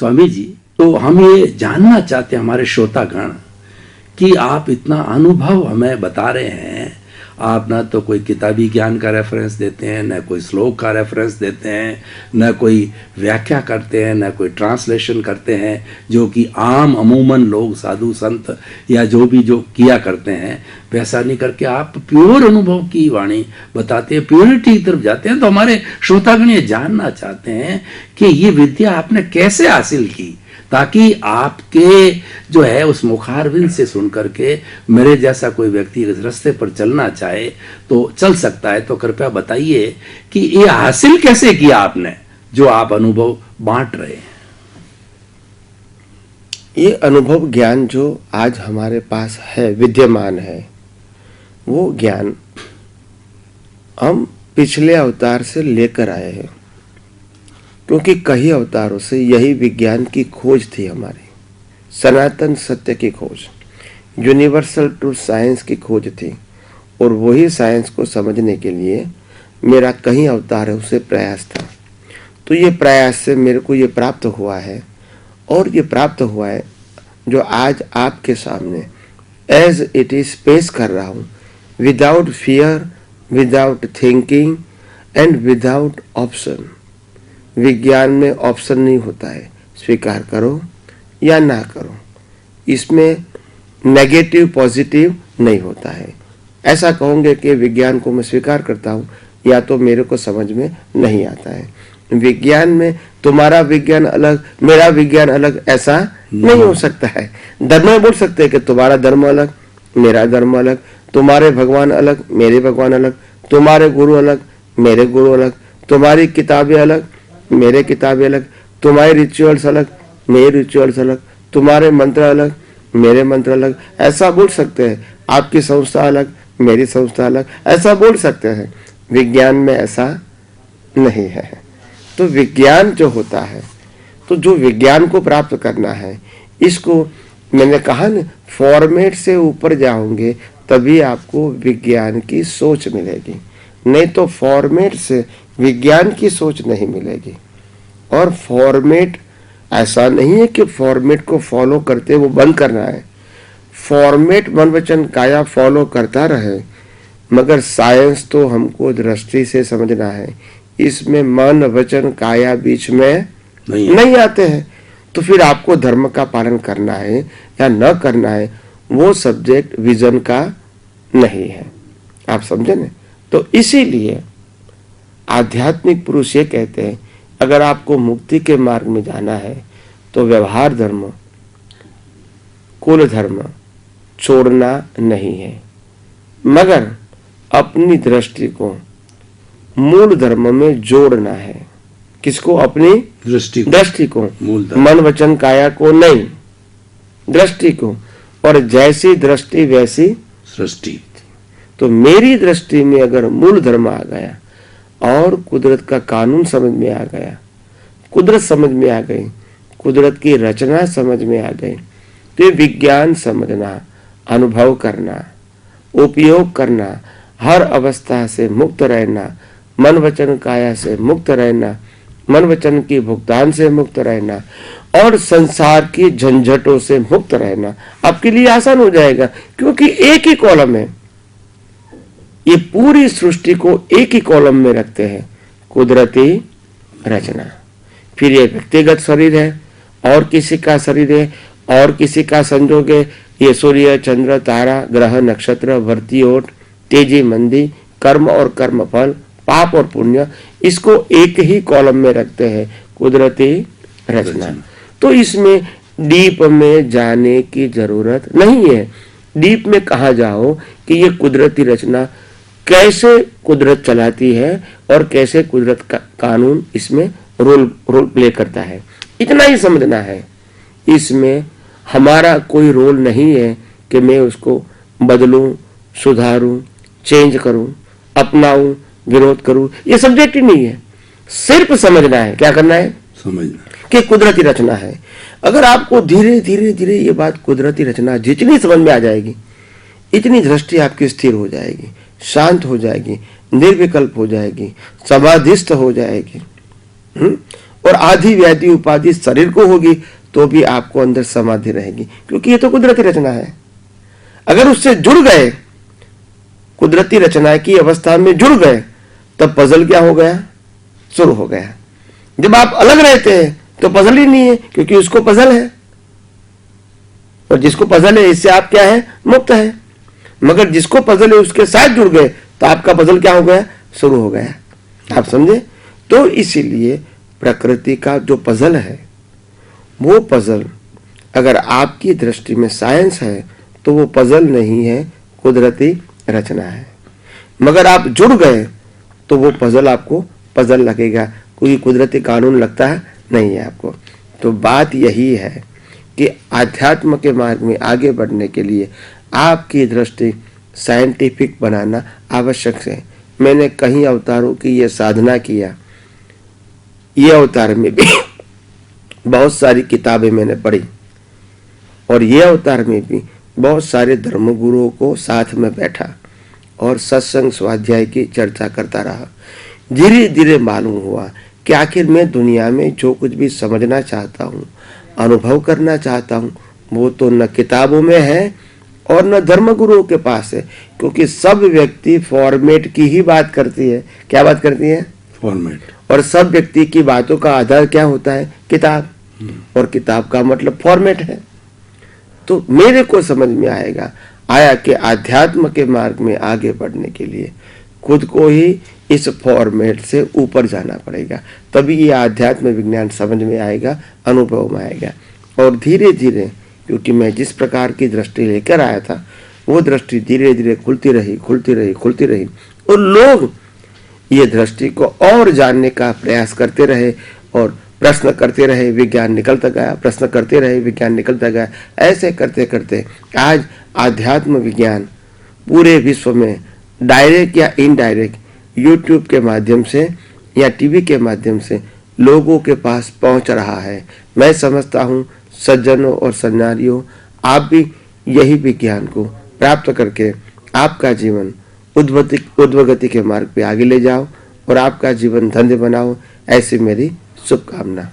स्वामी जी, तो हम ये जानना चाहते हैं हमारे श्रोतागण कि आप इतना अनुभव हमें बता रहे हैं, आप ना तो कोई किताबी ज्ञान का रेफरेंस देते हैं, न कोई श्लोक का रेफरेंस देते हैं, न कोई व्याख्या करते हैं, न कोई ट्रांसलेशन करते हैं, जो कि आम अमूमन लोग साधु संत या जो भी जो किया करते हैं वैसा नहीं करके आप प्योर अनुभव की वाणी बताते हैं, प्योरिटी की तरफ जाते हैं। तो हमारे श्रोतागण ये जानना चाहते हैं कि ये विद्या आपने कैसे हासिल की, ताकि आपके जो है उस मुखारविंद से सुन करके मेरे जैसा कोई व्यक्ति इस रास्ते पर चलना चाहे तो चल सकता है। तो कृपया बताइए कि ये हासिल कैसे किया आपने, जो आप अनुभव बांट रहे हैं। ये अनुभव ज्ञान जो आज हमारे पास है, विद्यमान है, वो ज्ञान हम पिछले अवतार से लेकर आए हैं, क्योंकि कई अवतारों से यही विज्ञान की खोज थी, हमारी सनातन सत्य की खोज, यूनिवर्सल ट्रूथ साइंस की खोज थी। और वही साइंस को समझने के लिए मेरा कई अवतारों से प्रयास था। तो ये प्रयास से मेरे को ये प्राप्त हुआ है, और ये प्राप्त हुआ है जो आज आपके सामने एज इट इज पेश कर रहा हूँ, without fear, without thinking and without option. विज्ञान में ऑप्शन नहीं होता है, स्वीकार करो या ना करो, इसमें नेगेटिव पॉजिटिव नहीं होता है। ऐसा कहोगे कि विज्ञान को मैं स्वीकार करता हूँ या तो मेरे को समझ में नहीं आता है। विज्ञान में तुम्हारा विज्ञान अलग, मेरा विज्ञान अलग, ऐसा नहीं हो सकता है। धर्म में बोल सकते हैं कि तुम्हारा धर्म अलग, मेरा धर्म अलग, तुम्हारे भगवान अलग, मेरे भगवान अलग, तुम्हारे गुरु अलग, मेरे गुरु अलग, तुम्हारी किताबें अलग, मेरे किताबें अलग, तुम्हारे रिचुअल्स अलग, मेरे रिचुअल्स अलग, तुम्हारे मंत्र अलग, मेरे मंत्र अलग, ऐसा बोल सकते हैं। आपकी संस्था अलग, मेरी संस्था अलग, ऐसा बोल सकते हैं। विज्ञान में ऐसा नहीं है। तो विज्ञान जो होता है, तो जो विज्ञान को प्राप्त करना है, इसको मैंने कहा ना, फॉर्मेट से ऊपर जाओगे तभी आपको विज्ञान की सोच मिलेगी, नहीं तो फॉर्मेट से विज्ञान की सोच नहीं मिलेगी। और फॉर्मेट ऐसा नहीं है कि फॉर्मेट को फॉलो करते वो बंद करना है। फॉर्मेट मन वचन काया फॉलो करता रहे, मगर साइंस तो हमको दृष्टि से समझना है। इसमें मन वचन काया बीच में नहीं आते हैं। तो फिर आपको धर्म का पालन करना है या न करना है, वो सब्जेक्ट विजन का नहीं है। आप समझे ना? तो इसीलिए आध्यात्मिक पुरुष ये कहते हैं, अगर आपको मुक्ति के मार्ग में जाना है तो व्यवहार धर्म, कुल धर्म छोड़ना नहीं है, मगर अपनी दृष्टि को मूल धर्म में जोड़ना है। किसको? अपनी दृष्टि को, मन वचन काया को नहीं, दृष्टि को। और जैसी दृष्टि वैसी सृष्टि। तो मेरी दृष्टि में अगर मूल धर्म आ गया और कुदरत का कानून समझ में आ गया, कुदरत समझ में आ गई, कुदरत की रचना समझ में आ गई, तो ये विज्ञान समझना, अनुभव करना, उपयोग करना, हर अवस्था से मुक्त रहना, मन वचन काया से मुक्त रहना, मन वचन की भुगतान से मुक्त रहना और संसार की झंझटों से मुक्त रहना आपके लिए आसान हो जाएगा, क्योंकि एक ही कॉलम है। ये पूरी सृष्टि को एक ही कॉलम में रखते हैं, कुदरती रचना। फिर ये व्यक्तिगत शरीर है, और किसी का शरीर है, और किसी का संजोग है। ये सूर्य, चंद्र, तारा, ग्रह, नक्षत्र, भर्ती, ओट, तेजी, मंदी, कर्म और कर्म फल, पाप और पुण्य, इसको एक ही कॉलम में रखते हैं, कुदरती रचना। तो इसमें डीप में जाने की जरूरत नहीं है। डीप में कहा जाओ कि ये कुदरती रचना कैसे कुदरत चलाती है और कैसे कुदरत का कानून इसमें रोल प्ले करता है, इतना ही समझना है। इसमें हमारा कोई रोल नहीं है कि मैं उसको बदलूं, सुधारूं, चेंज करूं, अपनाऊं, विरोध करूं, ये सब्जेक्ट ही नहीं है। सिर्फ समझना है। क्या करना है? समझना कि कुदरती रचना है। अगर आपको धीरे धीरे धीरे ये बात कुदरती रचना जितनी समझ में आ जाएगी, इतनी दृष्टि आपकी स्थिर हो जाएगी, शांत हो जाएगी, निर्विकल्प हो जाएगी, समाधिस्थ हो जाएगी। और आधी व्याधि उपाधि शरीर को होगी तो भी आपको अंदर समाधि रहेगी, क्योंकि ये तो कुदरती रचना है। अगर उससे जुड़ गए, कुदरती रचना की अवस्था में जुड़ गए, तब पजल क्या हो गया, शुरू हो गया। जब आप अलग रहते हैं तो पजल ही नहीं है, क्योंकि उसको पजल है, और जिसको पजल है इससे आप क्या है, मुक्त है। मगर जिसको पजल है उसके साथ जुड़ गए तो आपका पजल क्या हो गया, शुरू हो गया। आप समझे? तो इसीलिए प्रकृति का जो पजल है, वो पजल अगर आपकी दृष्टि में साइंस है तो वो पजल नहीं है, कुदरती रचना है। मगर आप जुड़ गए तो वो पजल आपको पजल लगेगा, कोई कुदरती कानून लगता है नहीं है आपको। तो बात यही है कि आध्यात्म के मार्ग में आगे बढ़ने के लिए आपकी दृष्टि साइंटिफिक बनाना आवश्यक है। मैंने कई अवतारों की ये साधना किया, ये अवतार में भी बहुत सारी किताबें मैंने पढ़ी, और ये अवतार में भी बहुत सारे धर्मगुरुओं को साथ में बैठा और सत्संग स्वाध्याय की चर्चा करता रहा। धीरे धीरे मालूम हुआ कि आखिर मैं दुनिया में जो कुछ भी समझना चाहता हूँ, अनुभव करना चाहता हूँ, वो तो न किताबों में है और न धर्मगुरुओं के पास है, क्योंकि सब व्यक्ति फॉर्मेट की ही बात करती है। क्या बात करती है? फॉर्मेट। और सब व्यक्ति की बातों का आधार क्या होता है? किताब। और किताब का मतलब फॉर्मेट है। तो मेरे को समझ में आया कि आध्यात्म के मार्ग में आगे बढ़ने के लिए खुद को ही इस फॉर्मेट से ऊपर जाना पड़ेगा, तभी ये आध्यात्म विज्ञान समझ में आएगा, अनुभव में आएगा। और धीरे धीरे, क्योंकि मैं जिस प्रकार की दृष्टि लेकर आया था, वो दृष्टि धीरे धीरे खुलती रही, और लोग ये दृष्टि को और जानने का प्रयास करते रहे और प्रश्न करते रहे, विज्ञान निकलता गया, प्रश्न करते रहे, विज्ञान निकलता गया। ऐसे करते करते आज आध्यात्म विज्ञान पूरे विश्व में डायरेक्ट या इनडायरेक्ट यूट्यूब के माध्यम से या टीवी के माध्यम से लोगों के पास पहुंच रहा है। मैं समझता हूं सज्जनों और सन्यासियों, आप भी यही विज्ञान को प्राप्त करके आपका जीवन उद्वगति के मार्ग पे आगे ले जाओ और आपका जीवन धन्य बनाओ, ऐसी मेरी शुभकामना।